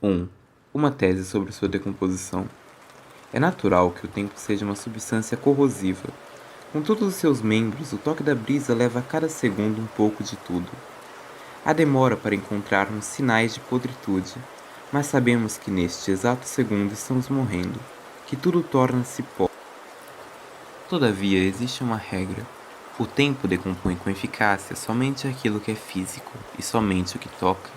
1. Uma tese sobre sua decomposição. É natural que o tempo seja uma substância corrosiva. Com todos os seus membros, o toque da brisa leva a cada segundo um pouco de tudo. Há demora para encontrarmos sinais de podritude, mas sabemos que neste exato segundo estamos morrendo, que tudo torna-se pó. Todavia, existe uma regra. O tempo decompõe com eficácia somente aquilo que é físico e somente o que toca.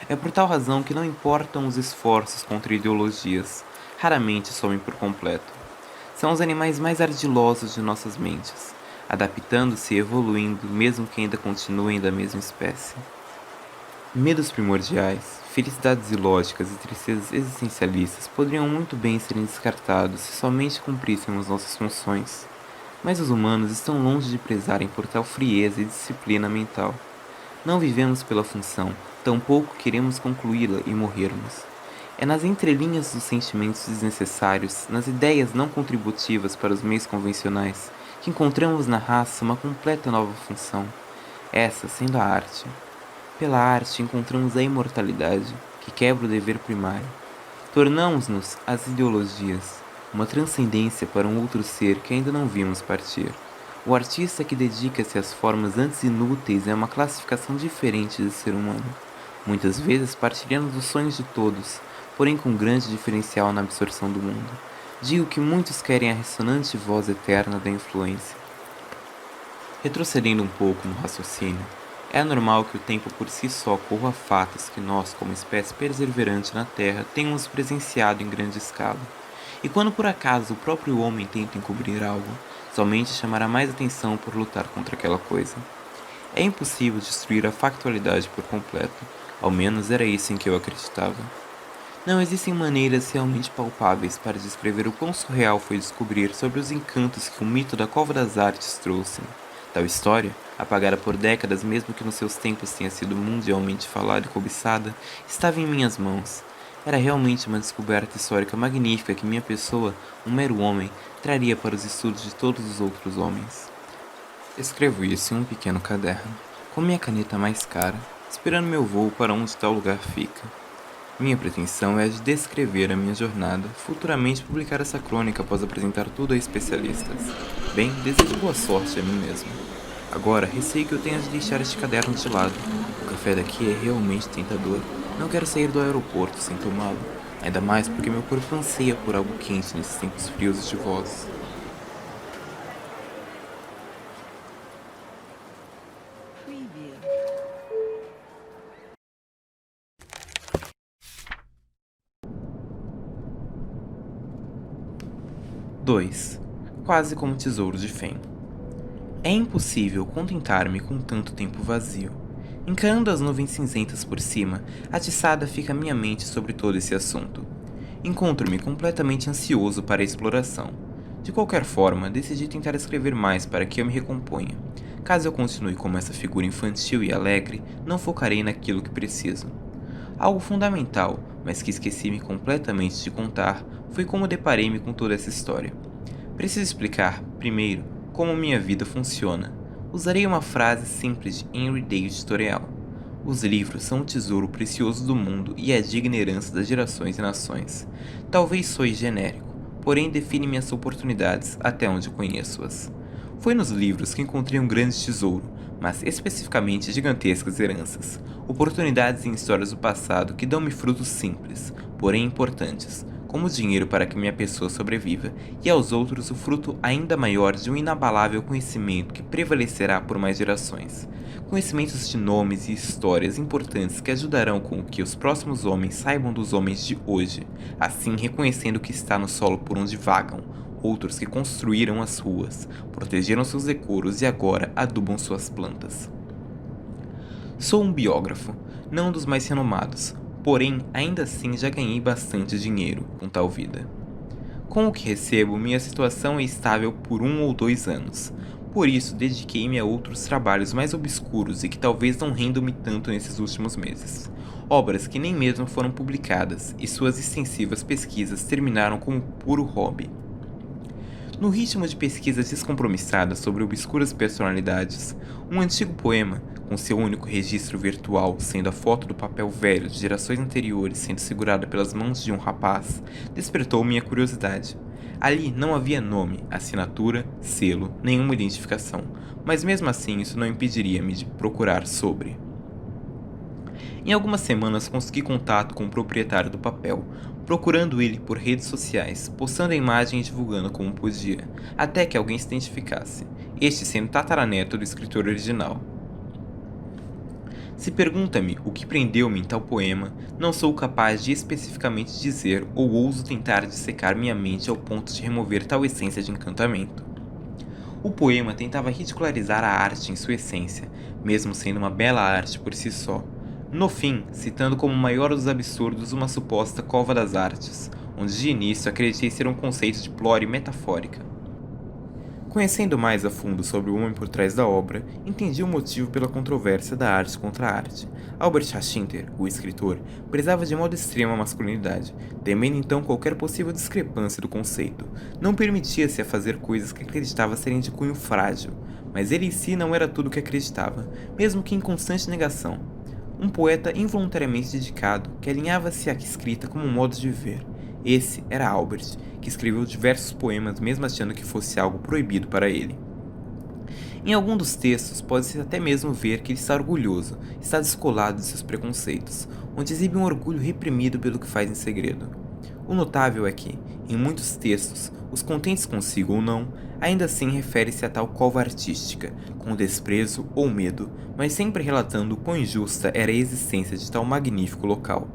É por tal razão que não importam os esforços contra ideologias, raramente somem por completo. São os animais mais ardilosos de nossas mentes, adaptando-se e evoluindo, mesmo que ainda continuem da mesma espécie. Medos primordiais, felicidades ilógicas e tristezas existencialistas poderiam muito bem serem descartados se somente cumpríssemos nossas funções. Mas os humanos estão longe de prezarem por tal frieza e disciplina mental. Não vivemos pela função, tampouco queremos concluí-la e morrermos. É nas entrelinhas dos sentimentos desnecessários, nas ideias não contributivas para os meios convencionais, que encontramos na raça uma completa nova função, essa sendo a arte. Pela arte encontramos a imortalidade, que quebra o dever primário. Tornamos-nos as ideologias, uma transcendência para um outro ser que ainda não vimos partir. O artista que dedica-se às formas antes inúteis é uma classificação diferente de ser humano. Muitas vezes partilhando dos sonhos de todos, porém com grande diferencial na absorção do mundo. Digo que muitos querem a ressonante voz eterna da influência. Retrocedendo um pouco no raciocínio, é normal que o tempo por si só corra fatos que nós, como espécie perseverante na Terra, tenhamos presenciado em grande escala. E quando por acaso o próprio homem tenta encobrir algo, somente chamará mais atenção por lutar contra aquela coisa. É impossível destruir a factualidade por completo, ao menos era isso em que eu acreditava. Não existem maneiras realmente palpáveis para descrever o quão surreal foi descobrir sobre os encantos que o mito da Cova das Artes trouxe. Tal história, apagada por décadas mesmo que nos seus tempos tenha sido mundialmente falada e cobiçada, estava em minhas mãos. Era realmente uma descoberta histórica magnífica que minha pessoa, um mero homem, traria para os estudos de todos os outros homens. Escrevo isso em um pequeno caderno, com minha caneta mais cara, esperando meu voo para onde tal lugar fica. Minha pretensão é a de descrever a minha jornada, futuramente publicar essa crônica após apresentar tudo a especialistas. Bem, desejo boa sorte a mim mesmo. Agora, receio que eu tenha de deixar este caderno de lado. O café daqui é realmente tentador. Não quero sair do aeroporto sem tomá-lo, ainda mais porque meu corpo anseia por algo quente nesses tempos frios e chuvosos. Preview. 2. Quase como tesouro de Fen. É impossível contentar-me com tanto tempo vazio. Encarando as nuvens cinzentas por cima, atiçada fica minha mente sobre todo esse assunto. Encontro-me completamente ansioso para a exploração. De qualquer forma, decidi tentar escrever mais para que eu me recomponha. Caso eu continue como essa figura infantil e alegre, não focarei naquilo que preciso. Algo fundamental, mas que esqueci-me completamente de contar, foi como deparei-me com toda essa história. Preciso explicar, primeiro, como minha vida funciona. Usarei uma frase simples de Henry David Thoreau. Os livros são o tesouro precioso do mundo e a digna herança das gerações e nações. Talvez sois genérico, porém define minhas oportunidades até onde conheço-as. Foi nos livros que encontrei um grande tesouro, mas especificamente gigantescas heranças, oportunidades em histórias do passado que dão-me frutos simples, porém importantes, como o dinheiro para que minha pessoa sobreviva, e aos outros o fruto ainda maior de um inabalável conhecimento que prevalecerá por mais gerações. Conhecimentos de nomes e histórias importantes que ajudarão com que os próximos homens saibam dos homens de hoje, assim reconhecendo o que está no solo por onde vagam, outros que construíram as ruas, protegeram seus decoros e agora adubam suas plantas. Sou um biógrafo, não dos mais renomados, porém ainda assim já ganhei bastante dinheiro com tal vida. Com o que recebo, minha situação é estável por 1 ou 2 anos. Por isso, dediquei-me a outros trabalhos mais obscuros e que talvez não rendam-me tanto nesses últimos meses. Obras que nem mesmo foram publicadas e suas extensivas pesquisas terminaram como puro hobby. No ritmo de pesquisas descompromissadas sobre obscuras personalidades, um antigo poema, com seu único registro virtual sendo a foto do papel velho de gerações anteriores sendo segurada pelas mãos de um rapaz, despertou minha curiosidade. Ali não havia nome, assinatura, selo, nenhuma identificação, mas mesmo assim isso não impediria-me de procurar sobre. Em algumas semanas consegui contato com o proprietário do papel, procurando ele por redes sociais, postando a imagem e divulgando como podia, até que alguém se identificasse, este sendo tataraneto do escritor original. Se pergunta-me o que prendeu-me em tal poema, não sou capaz de especificamente dizer ou ouso tentar dissecar minha mente ao ponto de remover tal essência de encantamento. O poema tentava ridicularizar a arte em sua essência, mesmo sendo uma bela arte por si só. No fim, citando como o maior dos absurdos uma suposta cova das artes, onde de início acreditei ser um conceito de plore metafórica. Conhecendo mais a fundo sobre o homem por trás da obra, entendi o motivo pela controvérsia da arte contra a arte. Albert Hachinter, o escritor, prezava de modo extremo a masculinidade, temendo então qualquer possível discrepância do conceito. Não permitia-se a fazer coisas que acreditava serem de cunho frágil, mas ele em si não era tudo o que acreditava, mesmo que em constante negação. Um poeta involuntariamente dedicado, que alinhava-se à escrita como um modo de viver. Esse era Albert, que escreveu diversos poemas mesmo achando que fosse algo proibido para ele. Em algum dos textos pode-se até mesmo ver que ele está orgulhoso, está descolado de seus preconceitos, onde exibe um orgulho reprimido pelo que faz em segredo. O notável é que, em muitos textos, os contentes consigo ou não, ainda assim refere-se a tal cova artística, com desprezo ou medo, mas sempre relatando o quão injusta era a existência de tal magnífico local.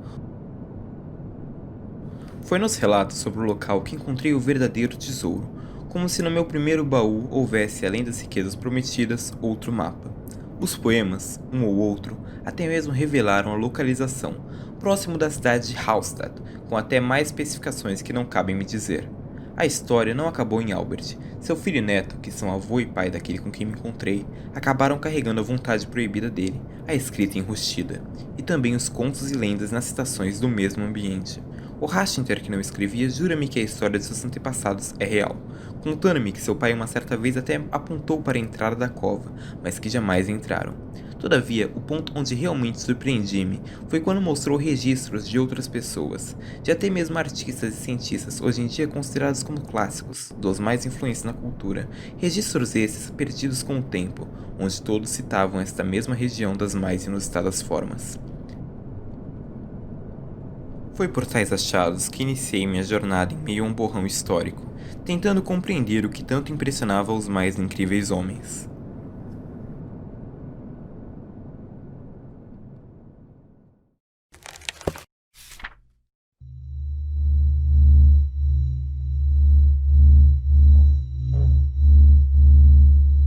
Foi nos relatos sobre o local que encontrei o verdadeiro tesouro, como se no meu primeiro baú houvesse, além das riquezas prometidas, outro mapa. Os poemas, um ou outro, até mesmo revelaram a localização, próximo da cidade de Hallstatt, com até mais especificações que não cabem me dizer. A história não acabou em Albert. Seu filho e neto, que são avô e pai daquele com quem me encontrei, acabaram carregando a vontade proibida dele, a escrita enrustida, e também os contos e lendas nas citações do mesmo ambiente. O Hachinter, que não escrevia, jura-me que a história de seus antepassados é real, contando-me que seu pai uma certa vez até apontou para a entrada da cova, mas que jamais entraram. Todavia, o ponto onde realmente surpreendi-me foi quando mostrou registros de outras pessoas, de até mesmo artistas e cientistas hoje em dia considerados como clássicos, dos mais influentes na cultura, registros esses perdidos com o tempo, onde todos citavam esta mesma região das mais inusitadas formas. Foi por tais achados que iniciei minha jornada em meio a um borrão histórico, tentando compreender o que tanto impressionava os mais incríveis homens.